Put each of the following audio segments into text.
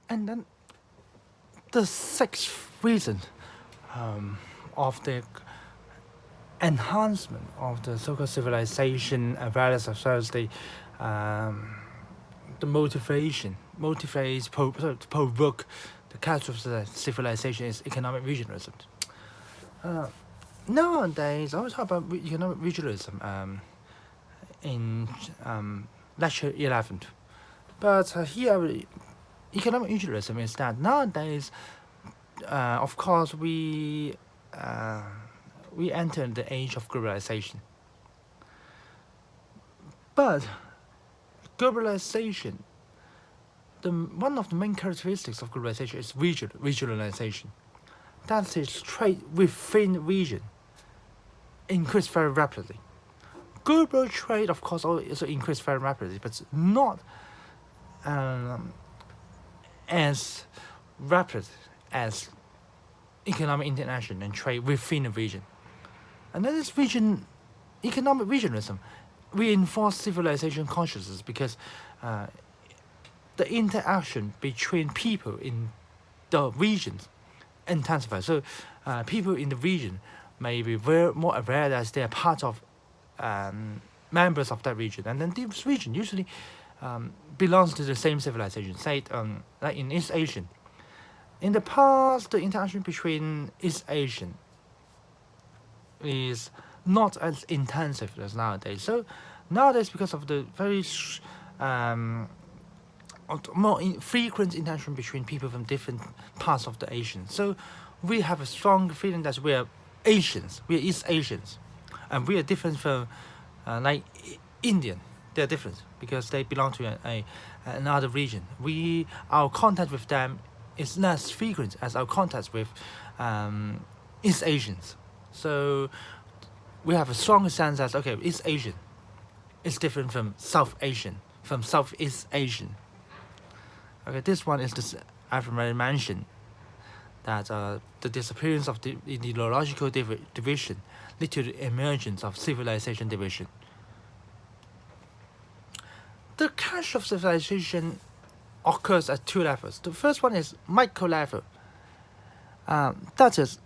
And then the sixth reason of the enhancement of the so-called civilization awareness as well as the to provoke the culture of the civilization is economic regionalism. Nowadays, I always talk about economic regionalism in lecture 11. But here, economic regionalism is that nowadays, of course, we enter the age of globalization. But globalization, one of the main characteristics of globalization is regionalization. That is, trade within region increase very rapidly. Global trade, of course, also increase very rapidly, but not as rapid as economic interaction and trade within a region. And that is economic regionalism reinforce civilization consciousness because the interaction between people in the regions intensify. So people in the region may be more aware that they are part of members of that region. And then this region usually belongs to the same civilization. Say, like in East Asian. In the past, the interaction between East Asian is not as intensive as nowadays. So nowadays, because of the very more frequent interaction between people from different parts of the Asian, so we have a strong feeling that we are Asians, we are East Asians, and we are different from like Indian. They are different because they belong to another region. Our contact with them is less frequent as our contact with East Asians. So we have a stronger sense that, okay, East Asian is different from South Asian, from Southeast Asian. Okay, this one is I've already mentioned that the disappearance of the ideological division led to the emergence of civilization division. The clash of civilization occurs at two levels. The first one is micro level. That is,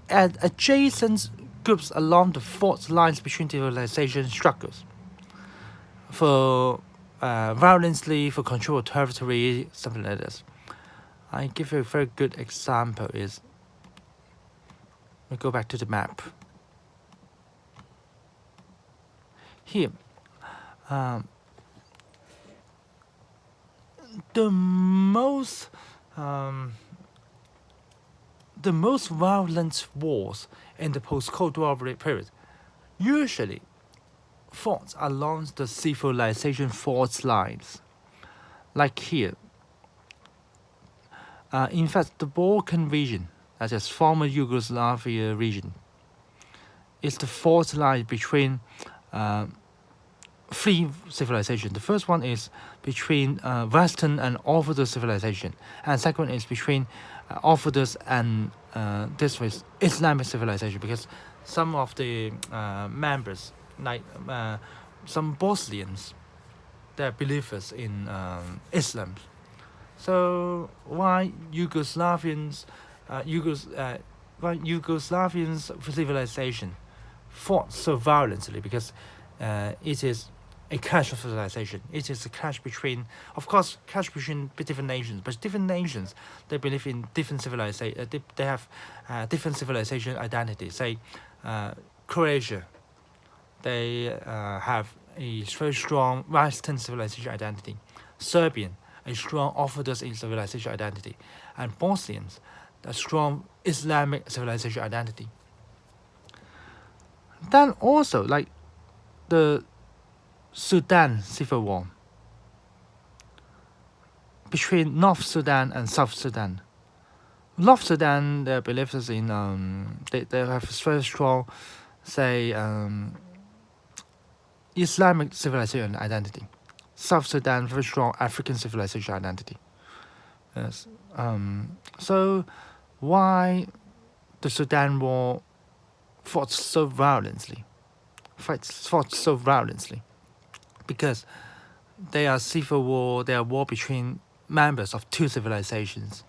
at adjacent groups along the fault lines between civilization struggles for violently for control of territory, something like this. I give you a very good example is, we go back to the map. Here, the most violent wars in the post-Cold War period usually fought along the civilization fault lines, like here. In fact, the Balkan region, that is former Yugoslavia region, is the fault line between three civilizations. The first one is between Western and Orthodox civilization, and second is between Orthodox and this was Islamic civilization, because some of the members, like some Bosnians, they're believers in Islam. So why Yugoslavians civilization fought so violently? Because it is a clash of civilization. It is a clash between, of course, different nations, but different nations, they believe in different civilization. They have different civilization identities. Say, Croatia, they have a very strong Western civilization identity. Serbian, a strong Orthodox civilization identity, and Bosnians, a strong Islamic civilization identity. Then also, like the Sudan civil war between North Sudan and South Sudan. North Sudan, their beliefs in they have a very strong, say, Islamic civilization identity. South Sudan, very strong African civilization identity. Yes. So why the Sudan war fought so violently? Because they are civil war. They are war between members of two civilizations.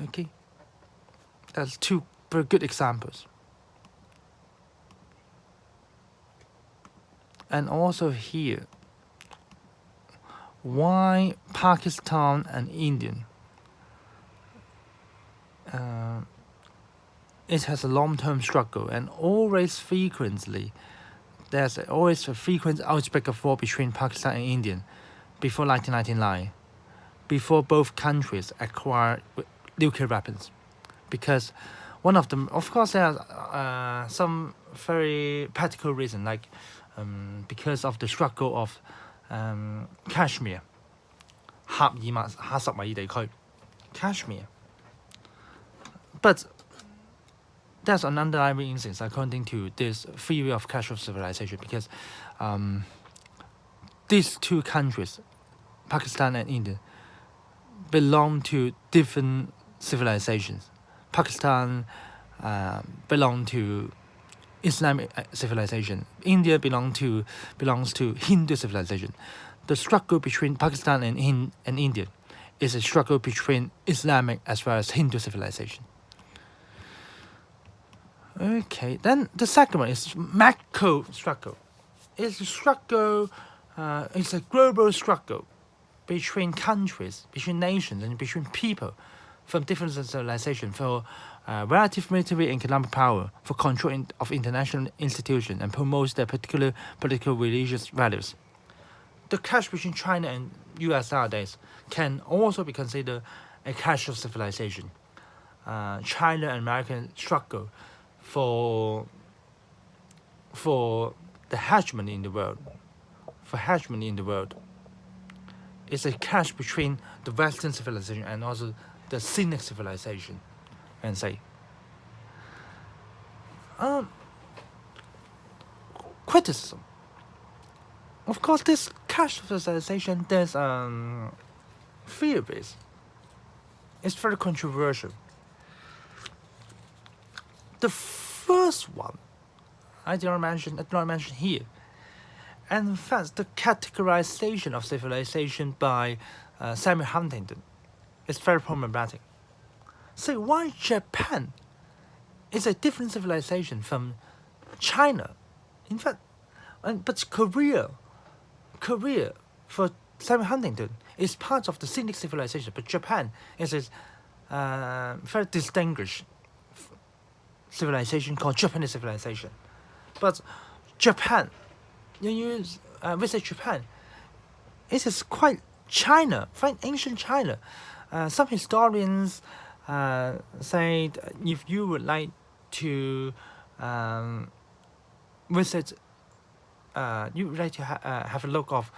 Okay, that's two very good examples. And also here, why Pakistan and India? It has a long-term struggle, and there's always a frequent outbreak of war between Pakistan and India before 1999, before both countries acquired nuclear weapons. Because one of them, of course, there are some very practical reasons, like because of the struggle of Kashmir, 喀什米地區 Kashmir. But there's an underlying instance according to this theory of clash of civilization, because these two countries, Pakistan and India, belong to different civilizations. Pakistan belong to Islamic civilization. India belongs to Hindu civilization. The struggle between Pakistan and India is a struggle between Islamic as well as Hindu civilization. Okay, then the second one is macro struggle. It's a struggle. It's a global struggle between countries, between nations, and between people from different civilizations for relative military and economic power, for control of international institutions, and promotes their particular political religious values. The clash between China and US nowadays can also be considered a clash of civilization. China and American struggle for the hegemony in the world. It's a clash between the Western civilization and also the Sinic civilization, and say. Criticism. Of course, this clash of civilization, there's theories. It's very controversial. The first one, I did not mention here. And in fact, the categorization of civilization by Samuel Huntington is very problematic. So why Japan is a different civilization from China? In fact, but Korea for Samuel Huntington is part of the Sinic civilization, but Japan is a very distinguished civilization called Japanese civilization. But Japan, when you visit Japan, it is quite China, quite ancient China. Some historians say if you would like to visit, you would like to have a look of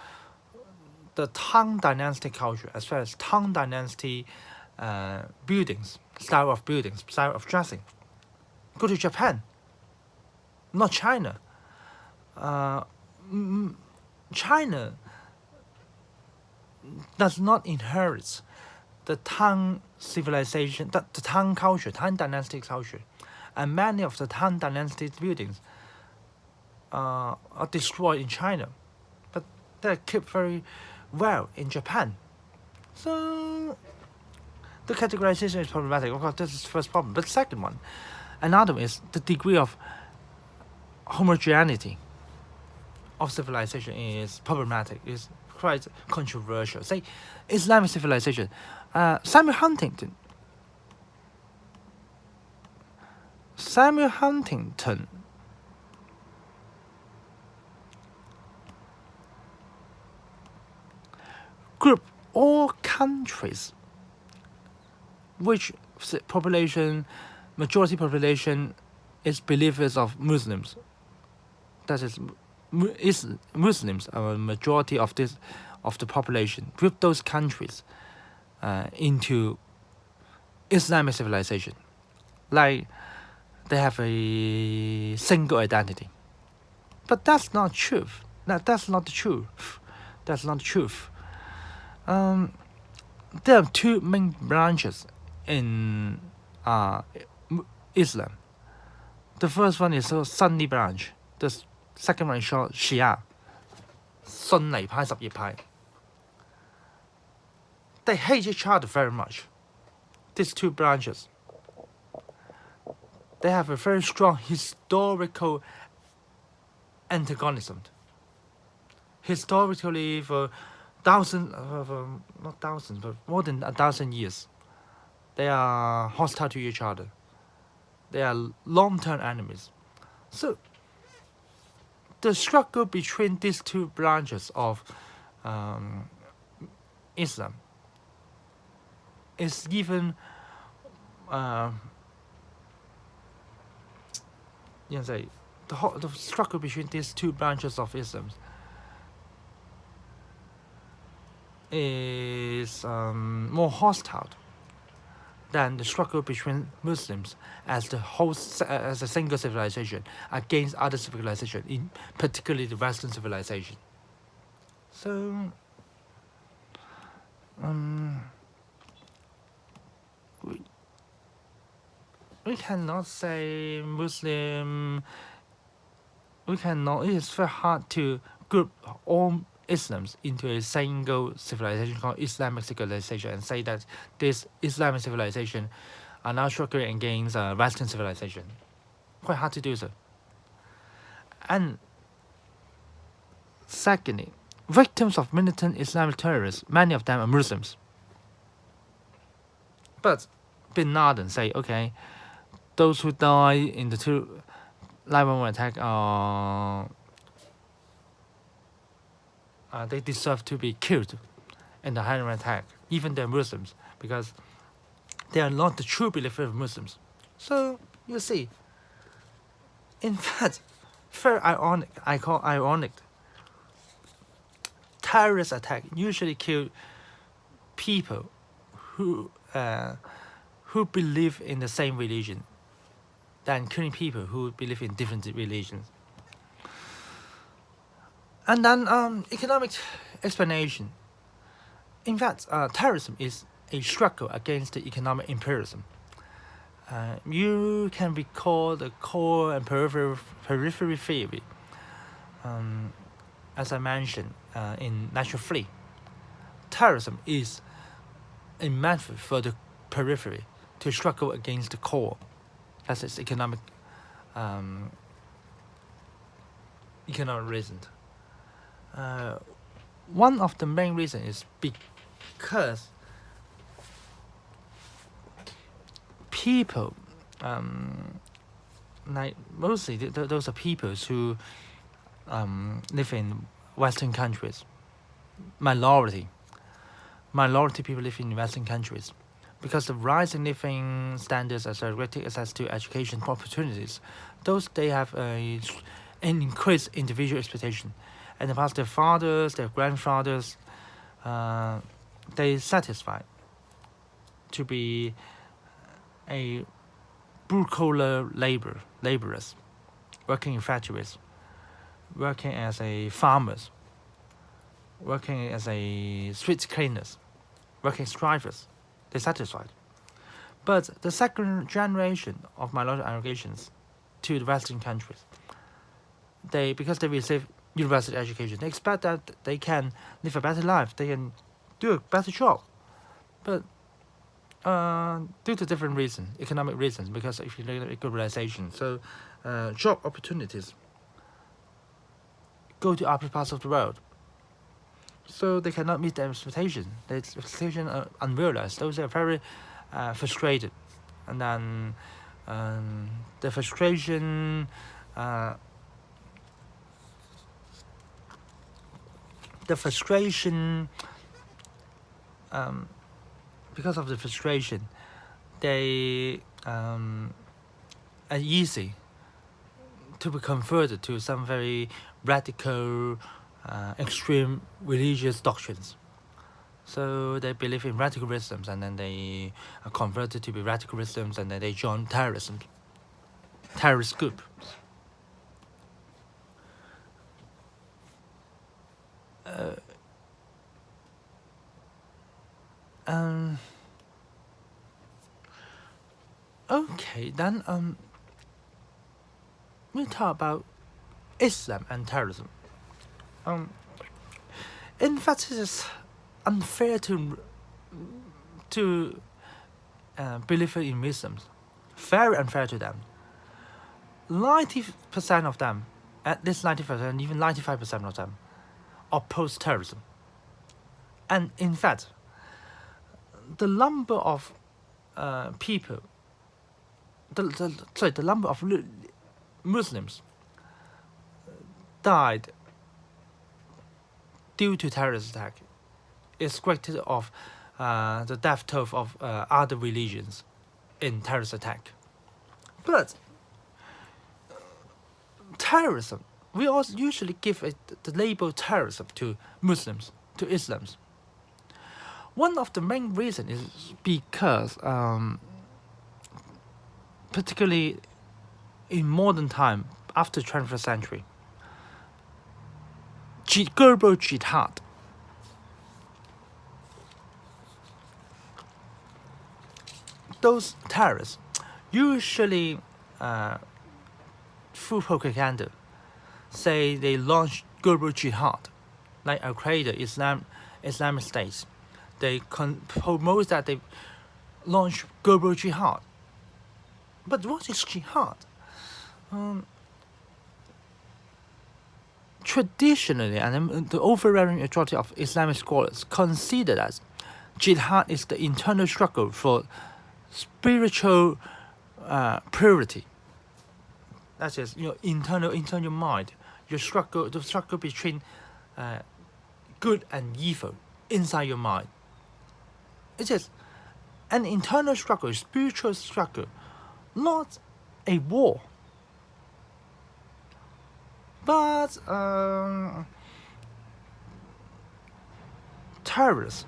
the Tang Dynasty culture as well as Tang Dynasty buildings, style of dressing. Go to Japan, not China. China does not inherit the Tang civilization, the Tang culture, Tang Dynasty culture, and many of the Tang Dynasty buildings are destroyed in China, but they're kept very well in Japan. So the categorization is problematic. Of course, this is the first problem. But the second one, another one is the degree of homogeneity of civilization is problematic. It's quite controversial. Say, Islamic civilization. Samuel Huntington group all countries which majority population is believers of Muslims. That is Muslims are a majority of the population. Group those countries into Islamic civilization, like they have a single identity. But that's not truth. That's not the truth. There are two main branches in Islam. The first one is the Sunni branch. The second one is called Shia, 遜尼派、什葉派. they hate each other very much. These two branches. They have a very strong historical antagonism. Historically, for thousands, not thousands, but more than 1,000 years, they are hostile to each other. They are long-term enemies. So, the struggle between these two branches of Islam is even the struggle between these two branches of Islam is more hostile than the struggle between Muslims as as a single civilization against other civilization, in particularly the Western civilization. So we cannot say Muslim. We cannot. It is very hard to group all Islams into a single civilization called Islamic civilization and say that this Islamic civilization are now struggling against Western civilization. Quite hard to do so. And secondly, victims of militant Islamic terrorists, many of them are Muslims. But Bin Laden say, okay, those who die in the 9/11 attack are they deserve to be killed in the 9/11 attack, even they're Muslims, because they are not the true believers of Muslims. So you see, in fact, very ironic. I call ironic. Terrorist attack usually kill people who believe in the same religion than killing people who believe in different religions. And then economic explanation. In fact, terrorism is a struggle against the economic imperialism. You can recall the core and periphery theory, as I mentioned in Natural Flee. Terrorism is a method for the periphery to struggle against the core. That's its economic reason. One of the main reasons is because people, like mostly those are peoples who live in Western countries. Minority people live in Western countries. Because of rising living standards as well as access to education opportunities, they have an increased individual expectation. And the past, their fathers, their grandfathers, they satisfied to be a blue-collar laborers, working in factories, working as a farmers, working as a street cleaners, working as drivers. They satisfied. But the second generation of minority migrations to the Western countries, because they receive university education, they expect that they can live a better life, they can do a better job. But due to different reasons, economic reasons, because if you look at globalization, so job opportunities go to other parts of the world. So they cannot meet their expectation. Their expectations are unrealized. Those are very frustrated. And then the frustration because of the frustration, they are easy to be converted to some very radical, extreme religious doctrines. So they believe in radicalisms, and then they are converted to be radicalisms, and then they join terrorist group. Okay, then we talk about Islam and terrorism. In fact, it is unfair to to believe in Muslims. Very unfair to them. 90% of them, at least 90%, even 95% of them, oppose terrorism. And in fact, the number of people, the number of Muslims died due to terrorist attack is greater of the death toll of other religions in terrorist attack. But terrorism, we also usually give the label terrorism to Muslims, to Islams. One of the main reasons is because, particularly in modern time, after 21st century, global jihad those terrorists usually through propaganda say they launch global jihad, like Al Qaeda, Islamic State. They promote that they launch global jihad. But what is jihad? Traditionally, and the overwhelming majority of Islamic scholars consider that jihad is the internal struggle for spiritual purity. That is, internal mind. The struggle between good and evil inside your mind. It is an internal struggle, a spiritual struggle, not a war. But terrorists,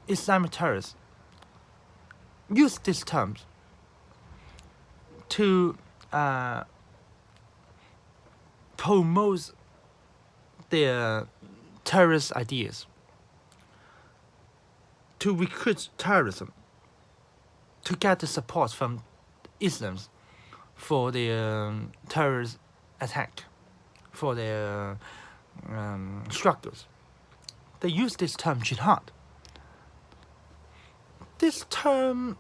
Islamic terrorists, use these terms to promote their terrorist ideas, to recruit terrorism, to get the support from Islams for their terrorist attack, for their struggles. They use this term jihad. This term,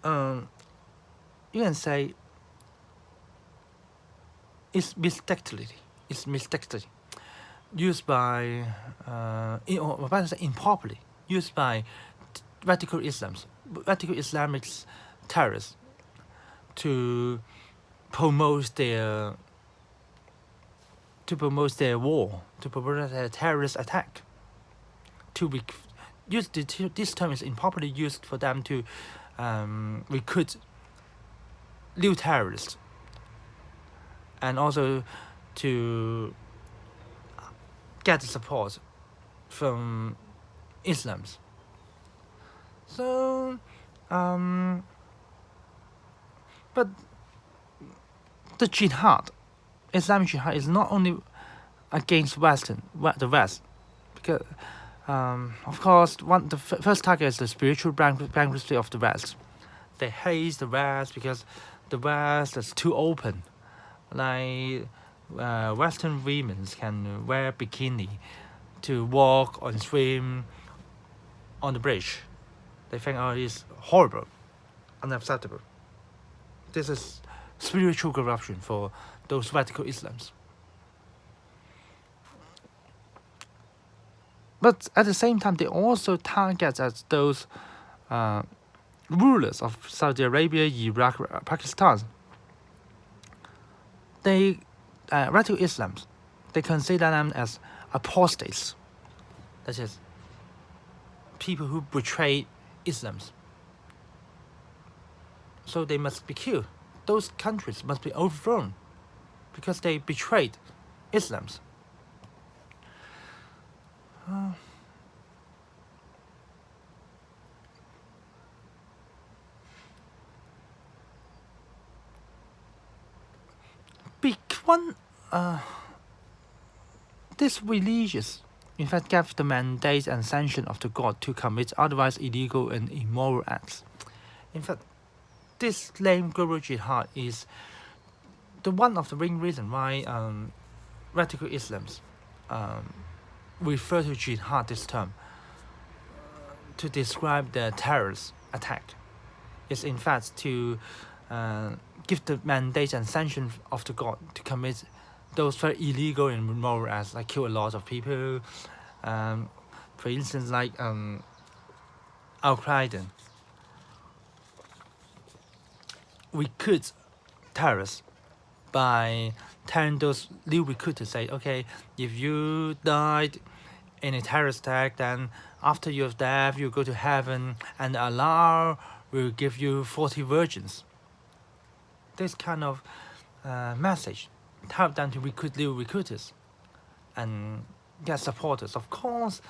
you can say, is mistakenly used by, improperly used by radical Islamic terrorists to promote their war, to promote their terrorist attack. This term is improperly used for them to recruit new terrorists, and also to get support from Islams. So, but the jihad, Islamic jihad, is not only against the West, because of course the first target is the spiritual bankruptcy of the West. They hate the West because the West is too open. Like Western women can wear bikini to walk or swim on the bridge. They think, oh, it's horrible, unacceptable. This is spiritual corruption for those radical Islams. But at the same time, they also target at those rulers of Saudi Arabia, Iraq, Pakistan. They radical Islams, they consider them as apostates. That is, people who betray Islams. So they must be killed. Those countries must be overthrown because they betrayed Islams. This religious, in fact, gave the mandate and sanction of the God to commit otherwise illegal and immoral acts. In fact, this claim global jihad is one of the main reasons why radical Islams refer to jihad this term to describe the terrorist attack. It's in fact to give the mandate and sanction of the God to commit those very illegal and immoral acts, like kill a lot of people. For instance, like Al Qaeda. We recruit terrorists by telling those new recruiters, say, okay, if you died in a terrorist attack, then after your death you go to heaven and Allah will give you 40 virgins. This kind of message help them to recruit new recruiters and get supporters. Of course,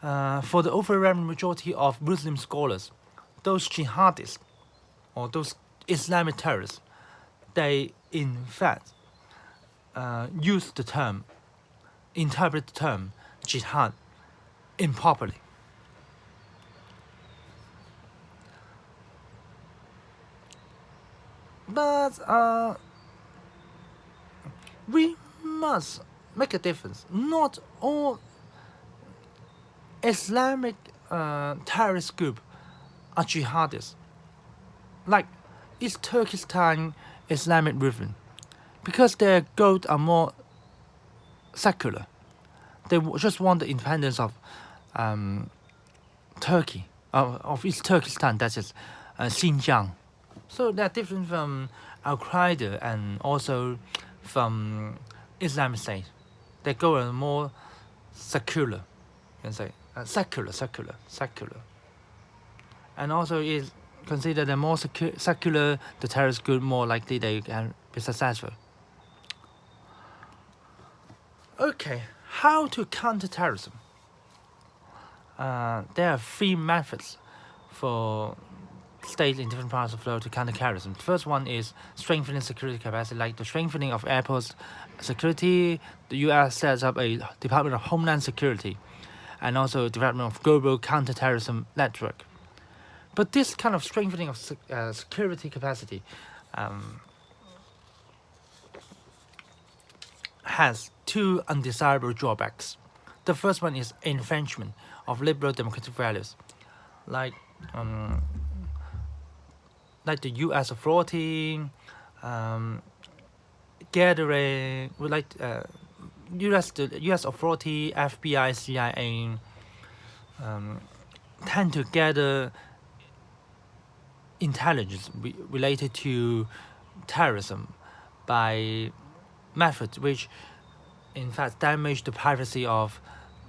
for the overwhelming majority of Muslim scholars, those jihadists or those Islamic terrorists, they in fact interpret the term jihad improperly. But we must make a difference. Not all Islamic terrorist groups are jihadists. Like East Turkestan Islamic movement, because their goals are more secular. They just want the independence of Turkey, of East Turkestan, that is Xinjiang. So they're different from Al Qaeda and also from Islamic State. Their goals are more secular, you can say secular, and also is considered the more secular the terrorist group, more likely they can be successful. Okay, how to counter terrorism? There are 3 methods for states in different parts of the world to counter terrorism. The first one is strengthening security capacity, like the strengthening of airports security. The U.S. sets up a Department of Homeland Security, and also development of global counterterrorism network. But this kind of strengthening of security capacity has 2 undesirable drawbacks. The first one is infringement of liberal democratic values, like the U.S. authority gathering, U.S. authority, FBI, CIA tend to gather intelligence related to terrorism by methods which in fact damage the privacy of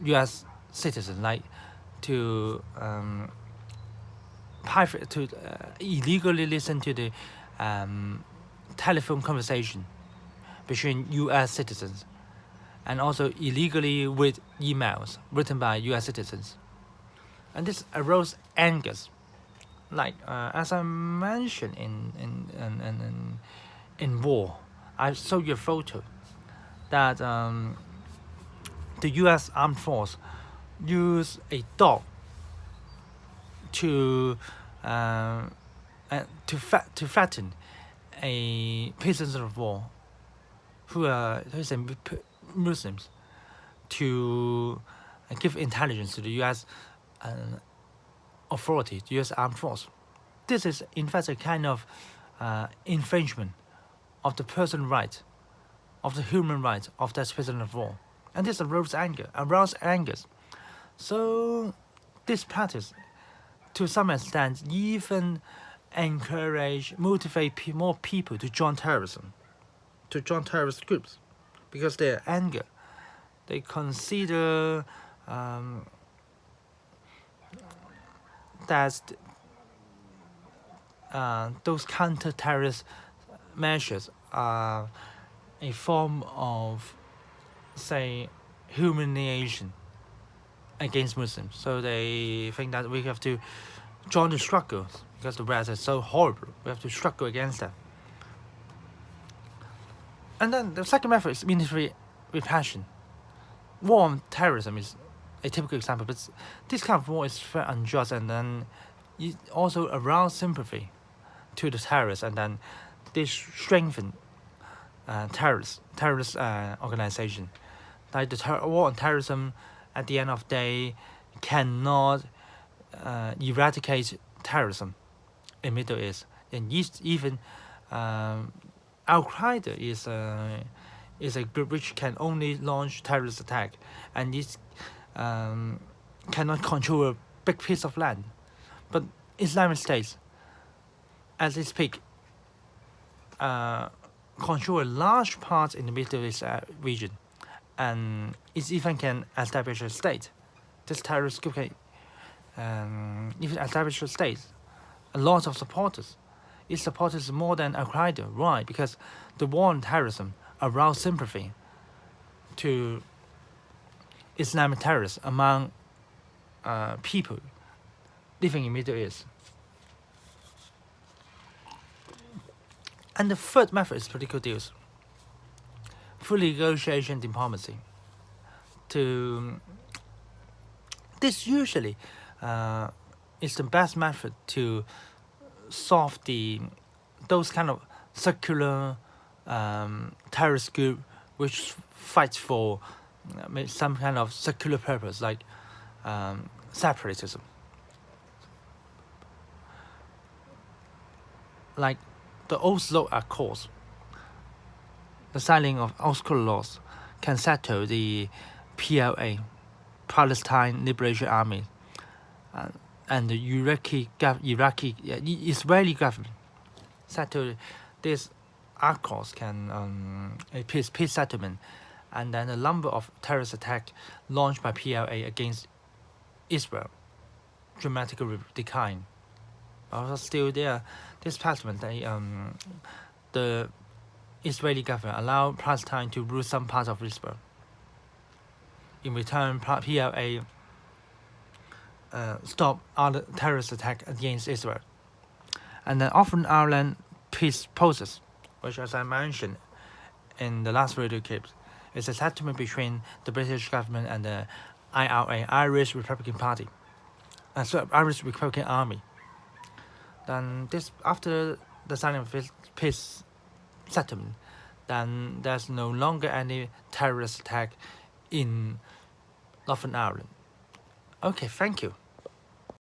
U.S. citizens, like to illegally listen to the telephone conversation between U.S. citizens, and also illegally read emails written by U.S. citizens. And this arose anger. Like as I mentioned in war, I showed you a photo that the U.S. Armed Force used a dog to threaten a prisoners of war who are Muslims, to give intelligence to the U.S. authority, the U.S. Armed Force. This is in fact a kind of infringement of the person's right, of the human right of that prisoner of war, and this aroused anger. So this practice, to some extent, even motivate more people to join terrorism, to join terrorist groups, because their anger, they consider that those counter-terrorist measures are a form of, say, humiliation against Muslims. So they think that we have to join the struggle because the rest is so horrible. We have to struggle against them. And then the second method is military repression. War on terrorism is a typical example, but this kind of war is very unjust, and then it also arouse sympathy to the terrorists, and then they strengthen terrorist organization. Like the war on terrorism, at the end of the day, cannot eradicate terrorism in Middle East. In East, even Al Qaeda is a group which can only launch terrorist attack, and it cannot control a big piece of land. But Islamic State, as they speak, control a large part in the Middle East region, and it even can establish a state. This terrorist group can even establish a state. A lot of supporters. Its supporters more than Al Qaeda. Why? Because the war on terrorism aroused sympathy to Islamic terrorists among people living in Middle East. And the third method is political deals, through negotiation diplomacy. This usually is the best method to solve those kind of secular terrorist group which fights for some kind of secular purpose, like separatism. Like the Oslo Accords, the signing of Oslo laws can settle the PLA, Palestine Liberation Army, and the Israeli government. Settle these accords can a peace settlement, and then the number of terrorist attacks launched by PLA against Israel dramatically decline. Also, still there, this settlement, the Israeli government allowed Palestine to rule some parts of Israel. In return, PLA stop other terrorist attack against Israel. And then often Ireland peace process, which, as I mentioned in the last video clip, is a settlement between the British government and the IRA, Irish Republican Party, Irish Republican Army. Then this, after the signing of this peace settlement, then there's no longer any terrorist attack in Northern Ireland. Okay, thank you.